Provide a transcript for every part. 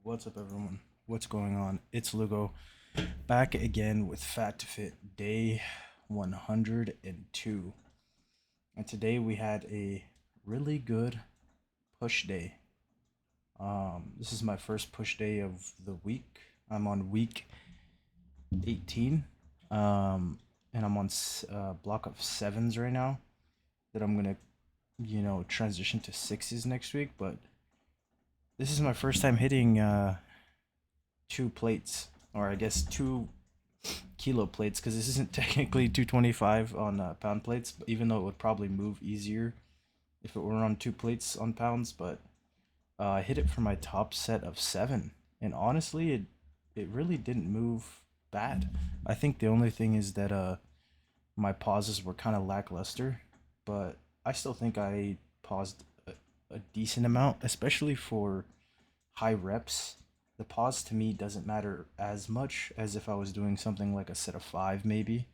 What's up, everyone? What's going on? It's Lugo back again with Fat to Fit day 102. And today we had a really good push day. This is my first push day of the week. I'm on week 18. And I'm on a block of sevens right now that I'm going to, transition to sixes next week. But this is my first time hitting two plates, or I guess 2 kilo plates, because this isn't technically 225 on pound plates, but even though it would probably move easier if it were on 2 plates on pounds. But I hit it for my top set of seven, and honestly, it really didn't move bad. I think the only thing is that my pauses were kind of lackluster, but I still think I paused a decent amount, especially for high reps. The pause to me doesn't matter as much as if I was doing something like a set of five, maybe.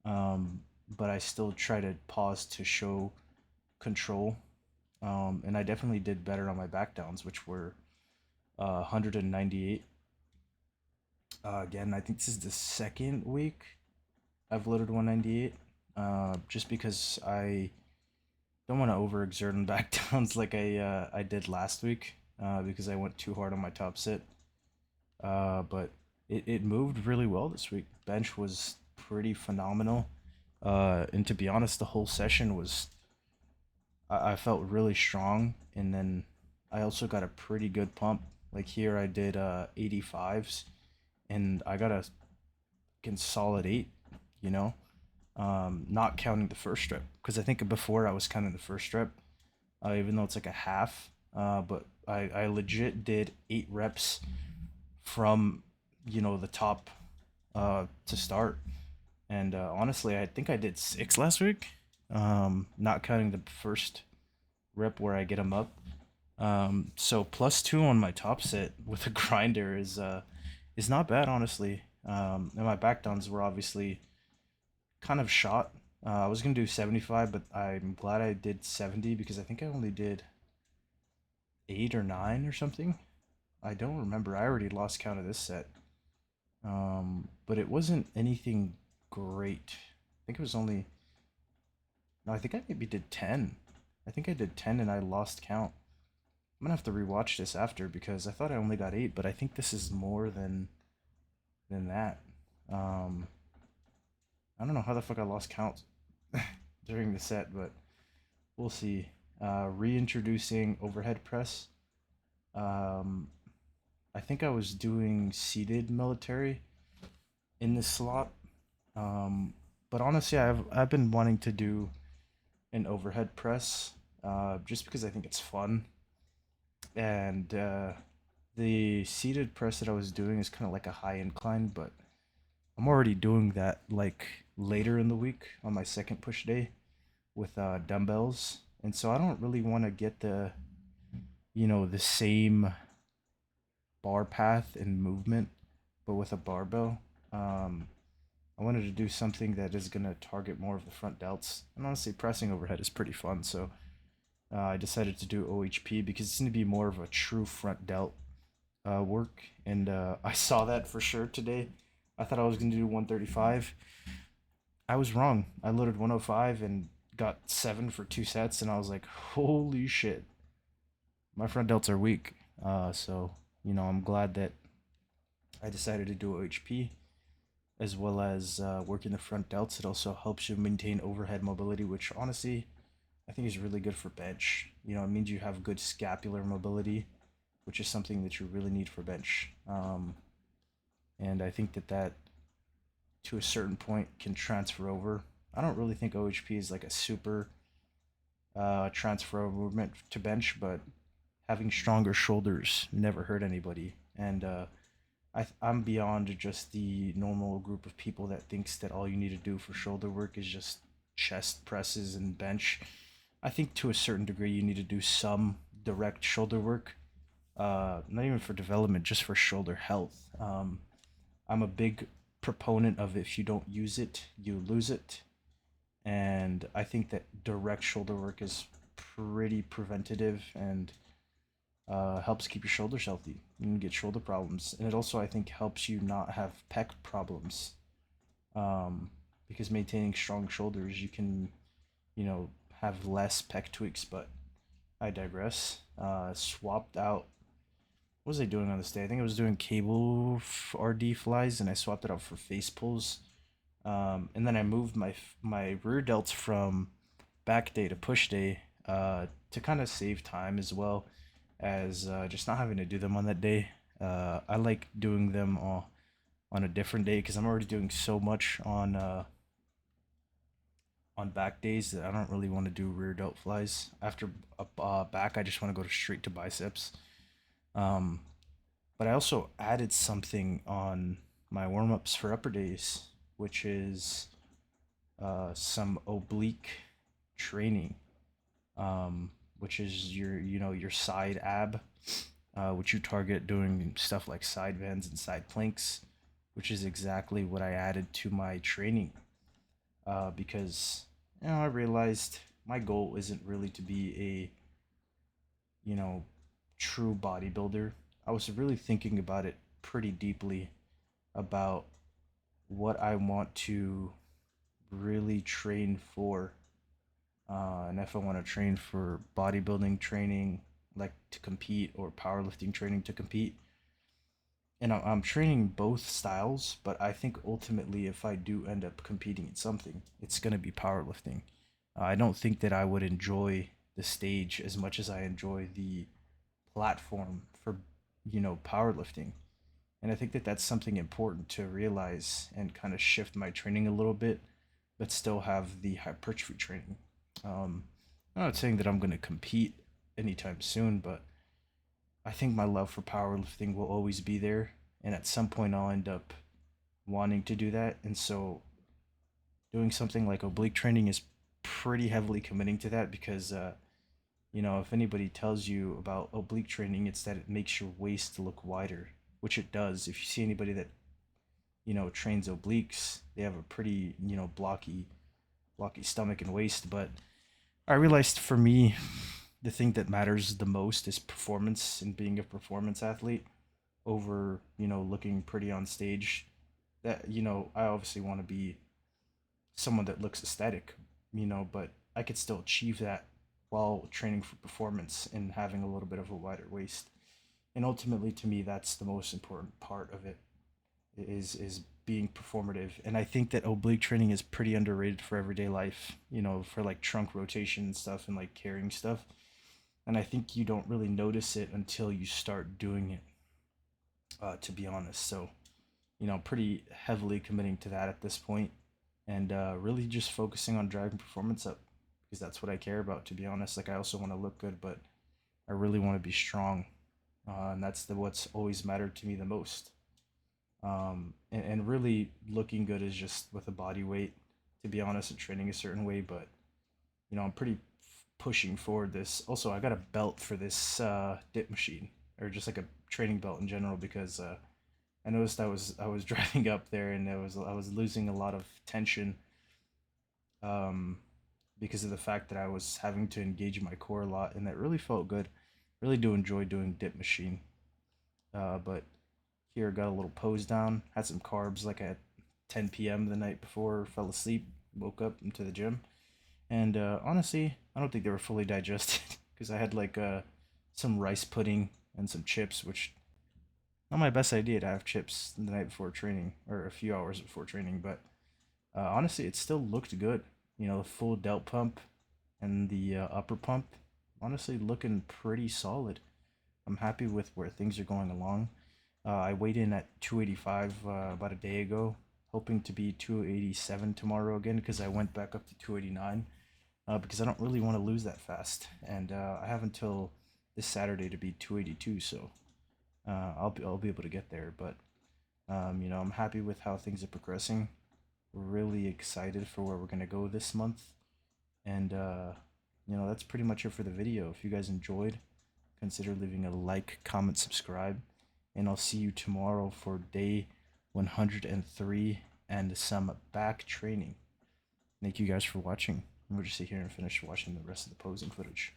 But I still try to pause to show control. And I definitely did better on my back downs, which were 198. Again, I think this is the second week I've loaded 198. Just because I don't want to overexert on back downs like I did last week. Because I went too hard on my top set. But it moved really well this week. Bench was pretty phenomenal. And to be honest, the whole session was, I felt really strong. And then I also got a pretty good pump. Like here, I did 85s, and I got a solid 8, you know, not counting the first rep. Because I think before I was counting the first rep, even though it's like a half. But I legit did 8 reps from the top to start. And honestly, I think I did 6 last week, not counting the first rep where I get them up. So +2 on my top set with a grinder is not bad, honestly. And my back downs were obviously kind of shot. I was gonna do 75, but I'm glad I did 70 because I think I only did 8 or 9 or something. I don't remember. I already lost count of this set. But it wasn't anything great. I think it was only, no, I think I maybe did 10. I think I did 10 and I lost count. I'm gonna have to rewatch this after because I thought I only got 8, but I think this is more than that. Um, I don't know how the fuck I lost count during the set, but we'll see. Reintroducing overhead press. Um, I think I was doing seated military in this slot. Um, but honestly, I've been wanting to do an overhead press, just because I think it's fun. And the seated press that I was doing is kind of like a high incline, but I'm already doing that like later in the week on my second push day with dumbbells, and so I don't really want to get the same bar path and movement, but with a barbell. Um, I wanted to do something that is going to target more of the front delts. And honestly, pressing overhead is pretty fun. So I decided to do OHP because it's going to be more of a true front delt work. And I saw that for sure today. I thought I was going to do 135. I was wrong. I loaded 105 and got 7 for 2 sets. And I was like, holy shit, my front delts are weak. So I'm glad that I decided to do OHP as well as working the front delts. It also helps you maintain overhead mobility, which honestly I think is really good for bench. It means you have good scapular mobility, which is something that you really need for bench. And I think that to a certain point can transfer over. I don't really think OHP is like a super transfer movement to bench, but having stronger shoulders never hurt anybody. And I'm beyond just the normal group of people that thinks that all you need to do for shoulder work is just chest presses and bench. I think to a certain degree you need to do some direct shoulder work, not even for development, just for shoulder health. I'm a big proponent of if you don't use it, you lose it. And I think that direct shoulder work is pretty preventative and helps keep your shoulders healthy. You can get shoulder problems, and it also I think helps you not have pec problems. Um, because maintaining strong shoulders, you can have less pec tweaks. But I digress. Swapped out. What was I doing on this day? I think I was doing cable RD flies, and I swapped it out for face pulls. And then I moved my rear delts from back day to push day to kind of save time as well as just not having to do them on that day. I like doing them on a different day because I'm already doing so much on back days that I don't really want to do rear delt flies. After back, I just want to go straight to biceps. Um, but I also added something on my warm ups for upper days, which is some oblique training, which is your side ab, which you target doing stuff like side bends and side planks, which is exactly what I added to my training. Because I realized my goal isn't really to be a true bodybuilder. I was really thinking about it pretty deeply about what I want to really train for. And if I want to train for bodybuilding training, like to compete, or powerlifting training to compete. And I'm training both styles, but I think ultimately, if I do end up competing in something, it's going to be powerlifting. I don't think that I would enjoy the stage as much as I enjoy the platform for, powerlifting. And I think that that's something important to realize and kind of shift my training a little bit, but still have the hypertrophy training. Um, I'm not saying that I'm going to compete anytime soon, but I think my love for powerlifting will always be there. And at some point, I'll end up wanting to do that. And so, doing something like oblique training is pretty heavily committing to that because, if anybody tells you about oblique training, it's that it makes your waist look wider, which it does. If you see anybody that trains obliques, they have a pretty blocky stomach and waist. But I realized for me, the thing that matters the most is performance and being a performance athlete over looking pretty on stage. That I obviously want to be someone that looks aesthetic, but I could still achieve that while training for performance and having a little bit of a wider waist. And ultimately, to me, that's the most important part of it is being performative. And I think that oblique training is pretty underrated for everyday life, for like trunk rotation and stuff and like carrying stuff. And I think you don't really notice it until you start doing it, to be honest. So, pretty heavily committing to that at this point, and really just focusing on driving performance up because that's what I care about, to be honest. Like, I also want to look good, but I really want to be strong, and that's what's always mattered to me the most. And really looking good is just with a body weight, to be honest, and training a certain way. But I'm pretty pushing forward this. Also, I got a belt for this dip machine, or just like a training belt in general, because I noticed I was driving up there and I was losing a lot of tension, um, because of the fact that I was having to engage my core a lot, and that really felt good. Really do enjoy doing dip machine. But here got a little pose down, had some carbs like at 10 p.m. the night before, fell asleep, woke up into the gym, and honestly, I don't think they were fully digested because I had like some rice pudding and some chips, which not my best idea to have chips the night before training or a few hours before training, but honestly, it still looked good. The full delt pump and the upper pump, honestly, looking pretty solid. I'm happy with where things are going along. I weighed in at 285 about a day ago, hoping to be 287 tomorrow again because I went back up to 289, because I don't really want to lose that fast. And I have until this Saturday to be 282, so I'll be able to get there. But I'm happy with how things are progressing. Really excited for where we're gonna go this month, and that's pretty much it for the video. If you guys enjoyed, consider leaving a like, comment, subscribe, and I'll see you tomorrow for day 103 and some back training. Thank you guys for watching. We'll just sit here and finish watching the rest of the posing footage.